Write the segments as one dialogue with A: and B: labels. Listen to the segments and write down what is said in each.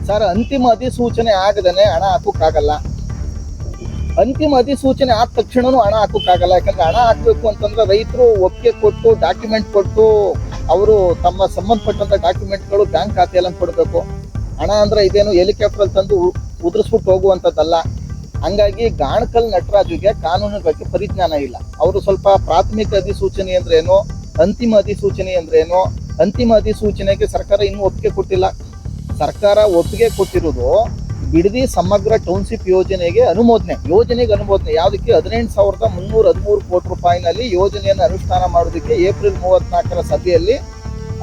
A: Sir, ಅಂತಿಮ ಅಧಿಸೂಚನೆ ಆಗದೇನೆ ಹಣ ಹಾಕೋಕ್ಕಾಗಲ್ಲ. ಅಂತಿಮ ಅಧಿಸೂಚನೆ ಆದ ತಕ್ಷಣನೂ ಹಣ ಹಾಕೋಕ್ಕಾಗಲ್ಲ. ಯಾಕಂದ್ರೆ ಹಣ ಹಾಕ್ಬೇಕು ಅಂತಂದ್ರೆ ರೈತರು ಒಪ್ಪಿಗೆ ಕೊಟ್ಟು ಡಾಕ್ಯುಮೆಂಟ್ ಕೊಟ್ಟು ಅವರು ತಮ್ಮ ಸಂಬಂಧಪಟ್ಟಂತ ಡಾಕ್ಯುಮೆಂಟ್ಗಳು ಬ್ಯಾಂಕ್ ಖಾತೆಯಲ್ಲ ಕೊಡಬೇಕು. ಹಣ ಅಂದ್ರೆ ಇದೇನು ಹೆಲಿಕಾಪ್ಟರ್ ತಂದು ಉದುರಿಸ್ಬಿಟ್ಟು ಹೋಗುವಂಥದ್ದಲ್ಲ. ಹಂಗಾಗಿ ಗಾಣಕಲ್ ನಟರಾಜುಗೆ ಕಾನೂನು ಬಗ್ಗೆ ಪರಿಜ್ಞಾನ ಇಲ್ಲ. ಅವರು ಸ್ವಲ್ಪ ಪ್ರಾಥಮಿಕ ಅಧಿಸೂಚನೆ ಅಂದ್ರೇನು, ಅಂತಿಮ ಅಧಿಸೂಚನೆ ಅಂದ್ರೇನು, ಅಂತಿಮ ಅಧಿಸೂಚನೆಗೆ ಸರ್ಕಾರ ಇನ್ನೂ ಒಪ್ಪಿಗೆ ಕೊಟ್ಟಿಲ್ಲ. ಸರ್ಕಾರ ಒಪ್ಪಿಗೆ ಕೊಟ್ಟಿರೋದು ಬಿಡದಿ ಸಮಗ್ರ ಟೌನ್ಶಿಪ್ ಯೋಜನೆಗೆ ಅನುಮೋದನೆ. ಯಾವುದಕ್ಕೆ 18,313 ಕೋಟಿ ರೂಪಾಯಿನಲ್ಲಿ ಯೋಜನೆಯನ್ನು ಅನುಷ್ಠಾನ ಮಾಡೋದಕ್ಕೆ ಏಪ್ರಿಲ್ 34ರ ಸಭೆಯಲ್ಲಿ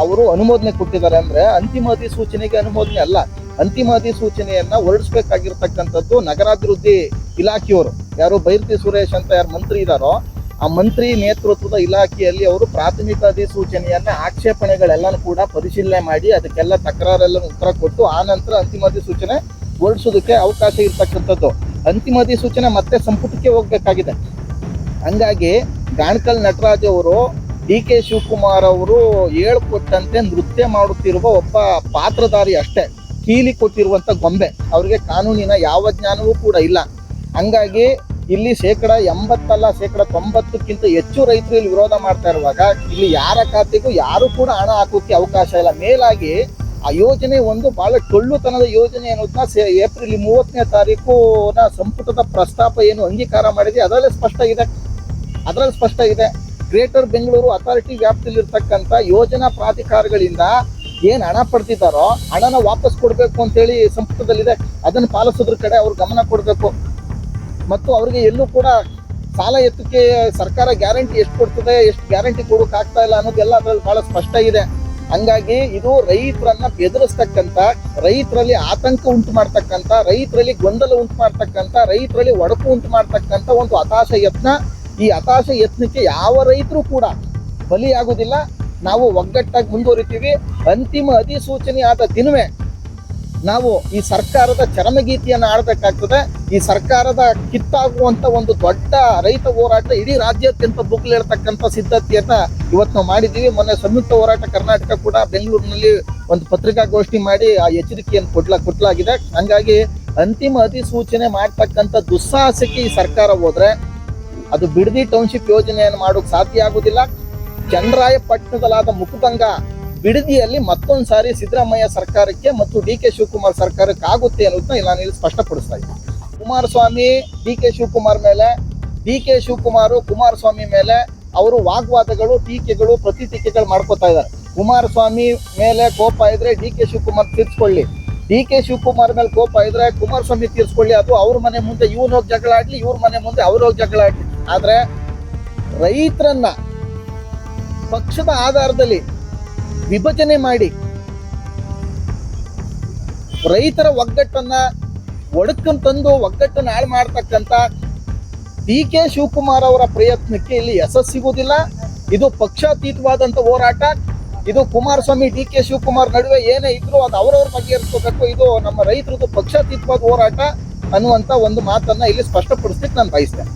A: ಅವರು ಅನುಮೋದನೆ ಕೊಟ್ಟಿದ್ದಾರೆ. ಅಂದ್ರೆ ಅಂತಿಮ ಅಧಿಸೂಚನೆಗೆ ಅನುಮೋದನೆ ಅಲ್ಲ. ಅಂತಿಮ ಅಧಿಸೂಚನೆಯನ್ನ ಹೊರಡಿಸ್ಬೇಕಾಗಿರ್ತಕ್ಕಂಥದ್ದು ನಗರಾಭಿವೃದ್ಧಿ ಇಲಾಖೆಯವರು. ಯಾರು ಬೈರತಿ ಸುರೇಶ್ ಅಂತ ಯಾರು ಮಂತ್ರಿ ಇದ್ದಾರೋ ಆ ಮಂತ್ರಿ ನೇತೃತ್ವದ ಇಲಾಖೆಯಲ್ಲಿ ಅವರು ಪ್ರಾಥಮಿಕ ಅಧಿಸೂಚನೆಯನ್ನ ಆಕ್ಷೇಪಣೆಗಳೆಲ್ಲನೂ ಕೂಡ ಪರಿಶೀಲನೆ ಮಾಡಿ ಅದಕ್ಕೆಲ್ಲ ತಕರಾರೆಲ್ಲ ಉತ್ತರ ಕೊಟ್ಟು ಆ ನಂತರ ಅಂತಿಮ ಅಧಿಸೂಚನೆ ಹೊರಡಿಸೋದಕ್ಕೆ ಅವಕಾಶ ಇರ್ತಕ್ಕಂಥದ್ದು. ಅಂತಿಮ ಅಧಿಸೂಚನೆ ಮತ್ತೆ ಸಂಪುಟಕ್ಕೆ ಹೋಗ್ಬೇಕಾಗಿದೆ. ಹಂಗಾಗಿ ಗಾಣಕಲ್ ನಟರಾಜ್ ಅವರು DK ಶಿವಕುಮಾರ್ ಅವರು ಹೇಳ್ಕೊಟ್ಟಂತೆ ನೃತ್ಯ ಮಾಡುತ್ತಿರುವ ಒಬ್ಬ ಪಾತ್ರಧಾರಿ ಅಷ್ಟೇ, ಕೀಲಿ ಕೊಟ್ಟಿರುವಂತ ಗೊಂಬೆ. ಅವ್ರಿಗೆ ಕಾನೂನಿನ ಯಾವ ಜ್ಞಾನವೂ ಕೂಡ ಇಲ್ಲ. ಹಂಗಾಗಿ ಇಲ್ಲಿ 80% ಅಲ್ಲ 90%ಕ್ಕಿಂತ ಹೆಚ್ಚು ರೈತರು ಇಲ್ಲಿ ವಿರೋಧ ಮಾಡ್ತಾ ಇರುವಾಗ ಇಲ್ಲಿ ಯಾರ ಖಾತೆಗೂ ಯಾರು ಕೂಡ ಹಣ ಹಾಕೋಕೆ ಅವಕಾಶ ಇಲ್ಲ. ಮೇಲಾಗಿ ಆ ಯೋಜನೆ ಒಂದು ಬಹಳ ಟೊಳ್ಳುತನದ ಯೋಜನೆ ಅನ್ನೋದನ್ನ ಏಪ್ರಿಲ್ 30ನೇ ತಾರೀಕುನ ಸಂಪುಟದ ಪ್ರಸ್ತಾಪ ಏನು ಅಂಗೀಕಾರ ಮಾಡಿದೆ ಅದರಲ್ಲಿ ಸ್ಪಷ್ಟ ಇದೆ. ಗ್ರೇಟರ್ ಬೆಂಗಳೂರು ಅಥಾರಿಟಿ ವ್ಯಾಪ್ತಿಯಲ್ಲಿ ಇರ್ತಕ್ಕಂಥ ಯೋಜನಾ ಪ್ರಾಧಿಕಾರಗಳಿಂದ ಏನ್ ಹಣ ಪಡೆದಿದ್ದಾರೋ ಹಣನ ವಾಪಸ್ ಕೊಡಬೇಕು ಅಂತೇಳಿ ಸಂಪುಟದಲ್ಲಿದೆ. ಅದನ್ನು ಪಾಲಿಸೋದ್ರ ಕಡೆ ಅವ್ರು ಗಮನ ಕೊಡಬೇಕು. ಮತ್ತು ಅವ್ರಿಗೆ ಎಲ್ಲೂ ಕೂಡ ಸಾಲ ಎತ್ತಕ್ಕೆ ಸರ್ಕಾರ ಗ್ಯಾರಂಟಿ ಎಷ್ಟು ಕೊಡ್ತದೆ, ಎಷ್ಟು ಗ್ಯಾರಂಟಿ ಕೊಡೋಕೆ ಆಗ್ತಾ ಇಲ್ಲ ಅನ್ನೋದೆಲ್ಲ ಅದ್ರಲ್ಲಿ ಬಹಳ ಸ್ಪಷ್ಟ ಇದೆ. ಹಂಗಾಗಿ ಇದು ರೈತರನ್ನ ಬೆದರಿಸ್ತಕ್ಕಂಥ, ರೈತರಲ್ಲಿ ಆತಂಕ ಉಂಟು ಮಾಡ್ತಕ್ಕಂಥ, ರೈತರಲ್ಲಿ ಗೊಂದಲ ಉಂಟು ಮಾಡ್ತಕ್ಕಂಥ, ರೈತರಲ್ಲಿ ಒಡಕು ಉಂಟು ಮಾಡ್ತಕ್ಕಂಥ ಒಂದು ಹತಾಶ ಯತ್ನ. ಈ ಹತಾಶ ಯತ್ನಕ್ಕೆ ಯಾವ ರೈತರು ಕೂಡ ಬಲಿಯಾಗುವುದಿಲ್ಲ. ನಾವು ಒಗ್ಗಟ್ಟಾಗಿ ಮುಂದುವರಿತೀವಿ. ಅಂತಿಮ ಅಧಿಸೂಚನೆ ಆದ ದಿನವೇ ನಾವು ಈ ಸರ್ಕಾರದ ಚರಮಗೀತೆಯನ್ನು ಆಡಬೇಕಾಗ್ತದೆ. ಈ ಸರ್ಕಾರದ ಕಿತ್ತಾಗುವಂತ ಒಂದು ದೊಡ್ಡ ರೈತ ಹೋರಾಟ ಇಡೀ ರಾಜ್ಯಾದ್ಯಂತ ಬುಗ್ಲೇಳ್ತಕ್ಕಂಥ ಸಿದ್ಧತೆಯನ್ನ ಇವತ್ತು ನಾವು ಮಾಡಿದ್ದೀವಿ. ಮೊನ್ನೆ ಸಂಯುಕ್ತ ಹೋರಾಟ ಕರ್ನಾಟಕ ಕೂಡ ಬೆಂಗಳೂರಿನಲ್ಲಿ ಒಂದು ಪತ್ರಿಕಾಗೋಷ್ಠಿ ಮಾಡಿ ಆ ಎಚ್ಚರಿಕೆಯನ್ನು ಕೊಡ್ಲಾಗಿದೆ. ಹಂಗಾಗಿ ಅಂತಿಮ ಅಧಿಸೂಚನೆ ಮಾಡ್ತಕ್ಕಂಥ ದುಸ್ಸಾಹಸಕ್ಕೆ ಈ ಸರ್ಕಾರ ಹೋದ್ರೆ ಅದು ಬಿಡದಿ ಟೌನ್ಶಿಪ್ ಯೋಜನೆಯನ್ನು ಮಾಡೋಕೆ ಸಾಧ್ಯ ಆಗುದಿಲ್ಲ. ಚನ್ನರಾಯಪಟ್ಟಣದಲ್ಲಾದ ಮುಖಭಂಗ ಬಿಡದಿಯಲ್ಲಿ ಮತ್ತೊಂದು ಸಾರಿ ಸಿದ್ದರಾಮಯ್ಯ ಸರ್ಕಾರಕ್ಕೆ ಮತ್ತು DK ಶಿವಕುಮಾರ್ ಸರ್ಕಾರಕ್ಕೆ ಆಗುತ್ತೆ ಅನ್ನೋದನ್ನ ನಾನು ಇಲ್ಲಿ ಸ್ಪಷ್ಟಪಡಿಸ್ತಾ ಇದ್ದೀನಿ. ಕುಮಾರಸ್ವಾಮಿ DK ಶಿವಕುಮಾರ್ ಮೇಲೆ, DK ಶಿವಕುಮಾರ್ ಕುಮಾರಸ್ವಾಮಿ ಮೇಲೆ ಅವರು ವಾಗ್ವಾದಗಳು, ಟೀಕೆಗಳು, ಪ್ರತಿಟೀಕೆಗಳು ಮಾಡ್ಕೋತಾ ಇದ್ದಾರೆ. ಕುಮಾರಸ್ವಾಮಿ ಮೇಲೆ ಕೋಪ ಇದ್ರೆ DK ಶಿವಕುಮಾರ್ ತೀರ್ಸ್ಕೊಳ್ಳಿ, DK ಶಿವಕುಮಾರ್ ಮೇಲೆ ಕೋಪ ಇದ್ರೆ ಕುಮಾರಸ್ವಾಮಿ ತೀರ್ಸ್ಕೊಳ್ಳಿ. ಅದು ಅವ್ರ ಮನೆ ಮುಂದೆ ಇವ್ನು ಹೋಗಿ ಜಗಳ ಆಡ್ಲಿ, ಇವ್ರ ಮನೆ ಮುಂದೆ ಅವ್ರು ಹೋಗಿ ಜಗಳ ಆಡ್ಲಿ. ಆದ್ರೆ ರೈತರನ್ನ ಪಕ್ಷದ ಆಧಾರದಲ್ಲಿ ವಿಭಜನೆ ಮಾಡಿ ರೈತರ ಒಗ್ಗಟ್ಟನ್ನ ಒಡಕನ್ ತಂದು ಒಗ್ಗಟ್ಟನ್ನು ಹಾಳು ಮಾಡ್ತಕ್ಕಂಥ DK ಶಿವಕುಮಾರ್ ಅವರ ಪ್ರಯತ್ನಕ್ಕೆ ಇಲ್ಲಿ ಯಶಸ್ಸು ಸಿಗುವುದಿಲ್ಲ. ಇದು ಪಕ್ಷಾತೀತವಾದಂಥ ಹೋರಾಟ. ಇದು ಕುಮಾರಸ್ವಾಮಿ DK ಶಿವಕುಮಾರ್ ನಡುವೆ ಏನೇ ಇದ್ರು ಅದು ಅವರವ್ರ ಬಗೆಹರಿಸ್ಕೋಬೇಕು. ಇದು ನಮ್ಮ ರೈತರದ್ದು ಪಕ್ಷಾತೀತವಾದ ಹೋರಾಟ ಅನ್ನುವಂಥ ಒಂದು ಮಾತನ್ನ ಇಲ್ಲಿ ಸ್ಪಷ್ಟಪಡಿಸ್ಲಿಕ್ಕೆ ನಾನು ಬಯಸ್ತೇನೆ.